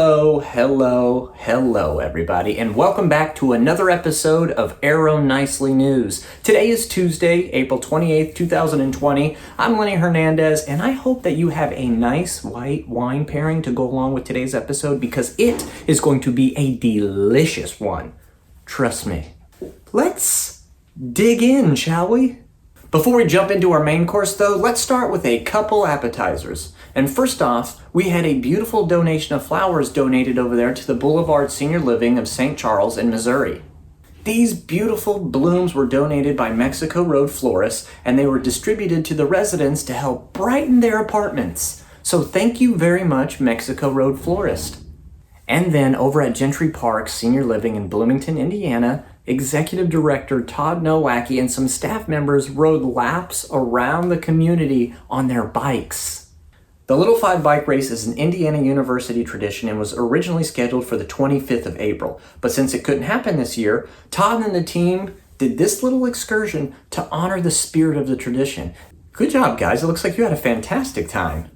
Hello, everybody, and welcome back to another episode of Aero Nicely News. Today is Tuesday, April 28th, 2020. I'm Lenny Hernandez, and I hope that you have a nice white wine pairing to go along with today's episode because it is going to be a delicious one. Trust me. Let's dig in, shall we? Before we jump into our main course, though, let's start with a couple appetizers. And first off, we had a beautiful donation of flowers donated over there to the Boulevard Senior Living of St. Charles in Missouri. These beautiful blooms were donated by Mexico Road Florist, and they were distributed to the residents to help brighten their apartments. So thank you very much, Mexico Road Florist. And then over at Gentry Park Senior Living in Bloomington, Indiana, Executive Director Todd Nowacki and some staff members rode laps around the community on their bikes. The Little 5 bike race is an Indiana University tradition and was originally scheduled for the 25th of April. But since it couldn't happen this year, Todd and the team did this little excursion to honor the spirit of the tradition. Good job, guys. It looks like you had a fantastic time.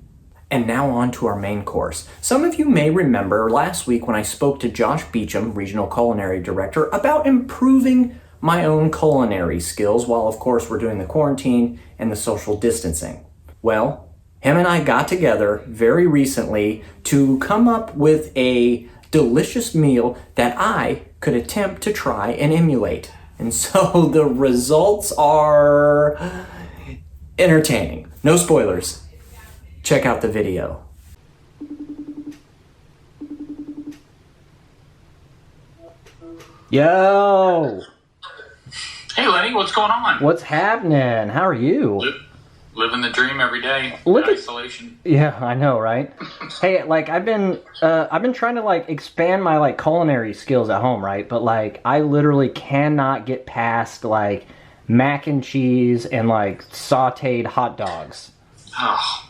And now on to our main course. Some of you may remember last week when I spoke to Josh Beauchamp, Regional Culinary Director, about improving my own culinary skills while, of course, we're doing the quarantine and the social distancing. Well, him and I got together very recently to come up with a delicious meal that I could attempt to try and emulate. And so the results are entertaining. No spoilers. Check out the video. Yo! Hey Lenny, what's going on? What's happening? How are you? Living the dream every day. Look at isolation. Yeah, I know, right? Hey, like I've been trying to like expand my like culinary skills at home, right? But like I literally cannot get past like mac and cheese and like sautéed hot dogs. Oh.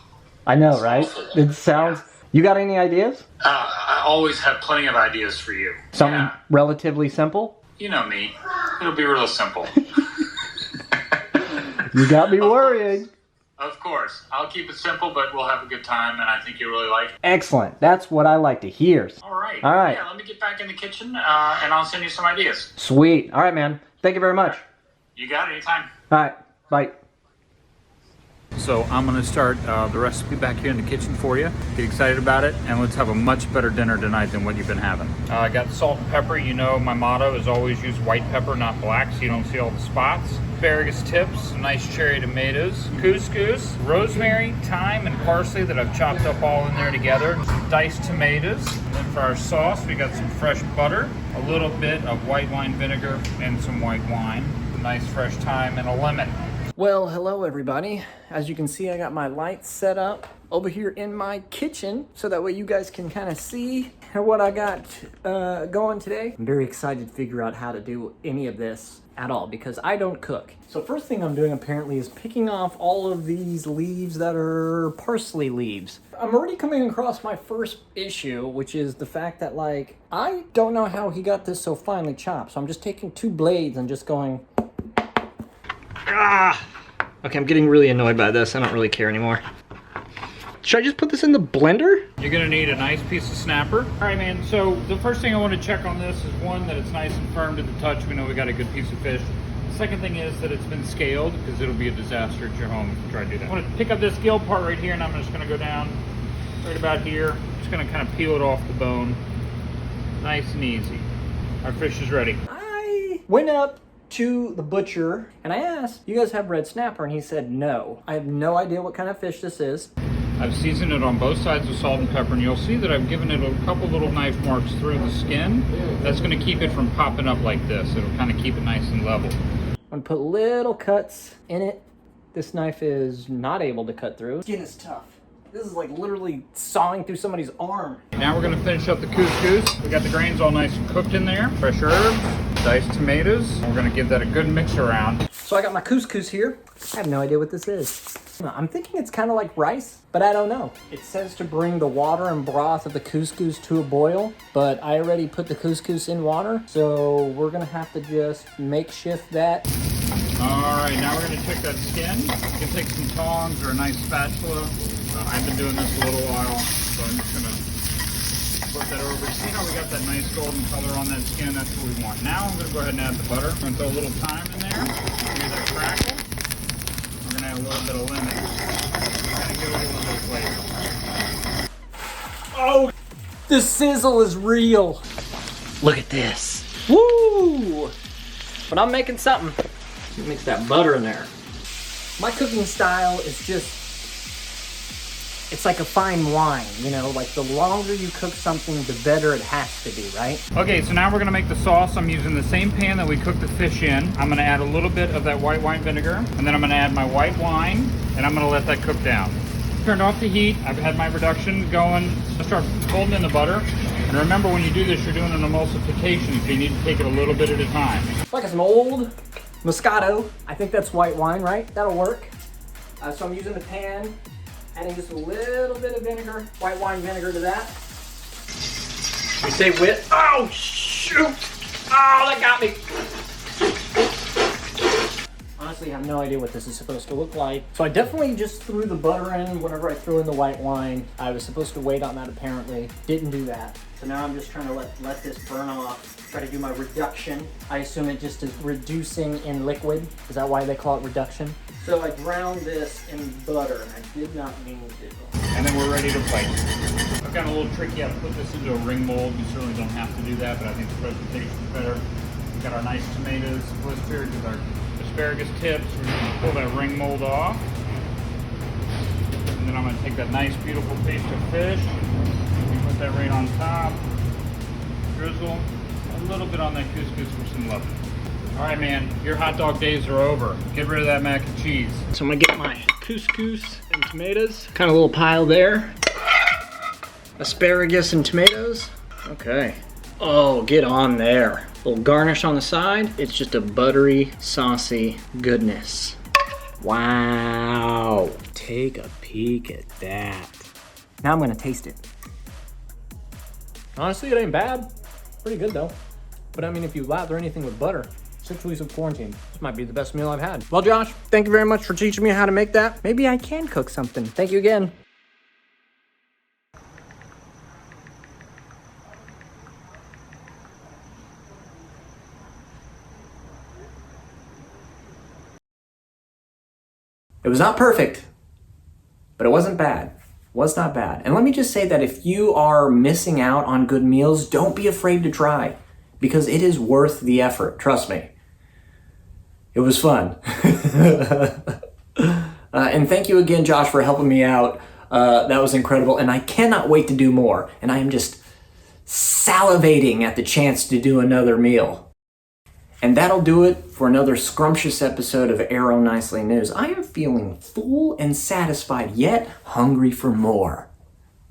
I know, right? It sounds... You got any ideas? I always have plenty of ideas for you. Something relatively simple? You know me. It'll be real simple. You got me worrying. Of course. I'll keep it simple, but we'll have a good time, and I think you'll really like it. Excellent. That's what I like to hear. All right. Yeah, let me get back in the kitchen, and I'll send you some ideas. Sweet. All right, man. Thank you very much. You got it. Anytime. All right. Bye. So I'm going to start the recipe back here in the kitchen for you. Get excited about it, and let's have a much better dinner tonight than what you've been having. I got the salt and pepper. You know my motto is always use white pepper, not black, so you don't see all the spots. Asparagus tips, some nice cherry tomatoes, couscous, rosemary, thyme, and parsley that I've chopped up all in there together. Some diced tomatoes. And then for our sauce, we got some fresh butter, a little bit of white wine vinegar, and some white wine. Some nice fresh thyme and a lemon. Well, hello everybody. As you can see, I got my lights set up over here in my kitchen so that way you guys can kind of see what I got going today. I'm very excited to figure out how to do any of this at all because I don't cook. So first thing I'm doing apparently is picking off all of these leaves that are parsley leaves. I'm already coming across my first issue, which is the fact that like, I don't know how he got this so finely chopped. So I'm just taking two blades and just going... Okay, I'm getting really annoyed by this. I don't really care anymore. Should I just put this in the blender? You're gonna need a nice piece of snapper. All right, man, so the first thing I wanna check on this is one, that it's nice and firm to the touch. We know we got a good piece of fish. The second thing is that it's been scaled, because it'll be a disaster at your home if you try to do that. I wanna pick up this gill part right here, and I'm just gonna go down right about here. Just gonna kind of peel it off the bone. Nice and easy. Our fish is ready. I went up to the butcher and I asked, you guys have red snapper? And he said no. I have no idea what kind of fish this is. I've seasoned it on both sides with salt and pepper, and you'll see that I've given it a couple little knife marks through the skin. That's going to keep it from popping up like this. It'll kind of keep it nice and level. I'm going to put little cuts in it. This knife is not able to cut through. Skin is tough. This is like literally sawing through somebody's arm. Now we're going to finish up the couscous. We got the grains all nice and cooked in there. Fresh herbs, diced tomatoes. We're going to give that a good mix around. So I got my couscous here. I have no idea what this is. I'm thinking it's kind of like rice, but I don't know. It says to bring the water and broth of the couscous to a boil, but I already put the couscous in water, so we're gonna have to just makeshift that. All right, now we're gonna check that skin. You can take some tongs or a nice spatula. I've been doing this a little while, so I'm just gonna put that over See how we got that nice golden color on that skin? That's what we want. Now I'm going to go ahead and add the butter. I'm going to throw a little thyme in there. Hear that crackle. We're going to add a little bit of lemon. Kind of give it a little bit of flavor. Oh, the sizzle is real. Look at this. Woo! But I'm making something. Mix that butter in there. My cooking style is just, it's like a fine wine, you know, like the longer you cook something, the better it has to be, right? Okay, so now we're gonna make the sauce. I'm using the same pan that we cooked the fish in. I'm gonna add a little bit of that white wine vinegar, and then I'm gonna add my white wine, and I'm gonna let that cook down. Turned off the heat. I've had my reduction going. I start folding in the butter. And remember, when you do this, you're doing an emulsification, so you need to take it a little bit at a time. Like some old Moscato. I think that's white wine, right? That'll work. So I'm using the pan, adding just a little bit of vinegar, white wine vinegar to that. We say wit. Oh, shoot! Oh, that got me! Honestly, I have no idea what this is supposed to look like. So I definitely just threw the butter in whenever I threw in the white wine. I was supposed to wait on that apparently. Didn't do that. So now I'm just trying to let this burn off. Try to do my reduction. I assume it just is reducing in liquid. Is that why they call it reduction? So I drowned this in butter and I did not mean to. And then we're ready to plate. I've got a little tricky. I put this into a ring mold. You certainly don't have to do that, but I think the presentation is better. We've got our nice tomatoes blistered with our asparagus tips. We're going to pull that ring mold off. And then I'm going to take that nice, beautiful piece of fish. And put that right on top. Drizzle a little bit on that couscous for some loving. All right, man, your hot dog days are over. Get rid of that mac and cheese. So I'm going to get my couscous and tomatoes. Kind of a little pile there. Asparagus and tomatoes. Okay. Oh, get on there. A little garnish on the side. It's just a buttery, saucy goodness. Wow. Take a peek at that. Now I'm gonna taste it. Honestly, it ain't bad. Pretty good though. But I mean, if you lather anything with butter, 6 weeks of quarantine, this might be the best meal I've had. Well, Josh, thank you very much for teaching me how to make that. Maybe I can cook something. Thank you again. It was not perfect, but it wasn't bad. Was not bad. And let me just say that if you are missing out on good meals, don't be afraid to try, because it is worth the effort. Trust me. It was fun. And thank you again, Josh, for helping me out. That was incredible. And I cannot wait to do more. And I am just salivating at the chance to do another meal. And that'll do it for another scrumptious episode of Arrow Nicely News. I am feeling full and satisfied, yet hungry for more.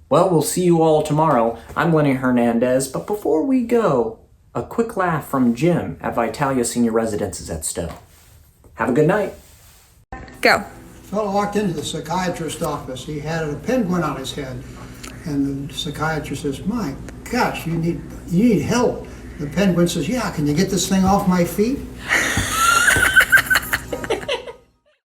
Well, we'll see you all tomorrow. I'm Lenny Hernandez, but before we go, a quick laugh from Jim at VITALIA Senior Residences at Stow. Have a good night. Go. A fellow walked into the psychiatrist's office. He had a penguin on his head. And the psychiatrist says, "My gosh, you need help." The penguin says, "Yeah, can you get this thing off my feet?"